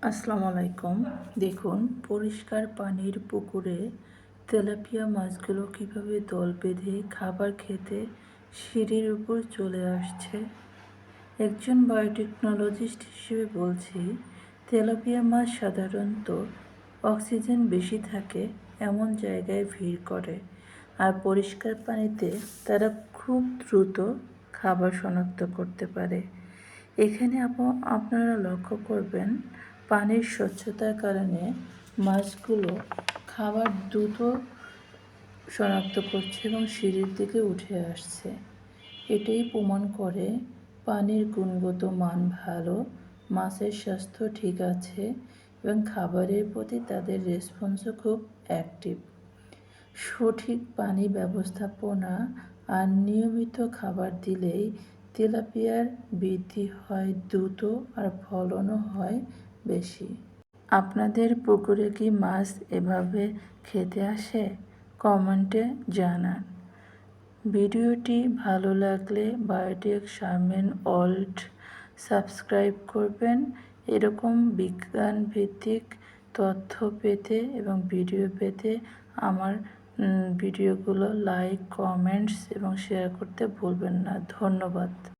আসসালামু আলাইকুম। দেখুন, পরিষ্কার পানির পুকুরে তেলাপিয়া মাছগুলো কিভাবে দল বেঁধে খাবার খেতে সিঁড়ির উপর চলে আসছে। একজন বায়োটেকনোলজিস্ট হিসেবে বলছি, তেলাপিয়া মাছ সাধারণত অক্সিজেন বেশি থাকে এমন জায়গায় ভিড় করে, আর পরিষ্কার পানিতে তারা খুব দ্রুত খাবার শনাক্ত করতে পারে। এখানে আপনারা লক্ষ্য করবেন, পানির স্বচ্ছতার কারণে মাছগুলো খাবার দ্রুত শনাক্ত করছে এবং সিঁড়ির দিকে উঠে আসছে। এটাই প্রমাণ করে পানির গুণগত মান ভালো, মাছের স্বাস্থ্য ঠিক আছে এবং খাবারের প্রতি তাদের রেসপন্সও খুব অ্যাক্টিভ। সঠিক পানি ব্যবস্থাপনা আর নিয়মিত খাবার দিলেই তেলাপিয়ার বৃদ্ধি হয় দ্রুত আর ফলনও হয় বেশি। আপনাদের পুকুরে কি মাছ এভাবে খেতে আসে? কমেন্টে জানান। ভিডিওটি ভালো লাগলে বায়োটেক শারমেন ওয়ার্ল্ড সাবস্ক্রাইব করবেন। এরকম বিজ্ঞান ভিত্তিক তথ্য পেতে এবং ভিডিও পেতে আমার ভিডিওগুলো লাইক, কমেন্টস এবং শেয়ার করতে ভুলবেন না। ধন্যবাদ।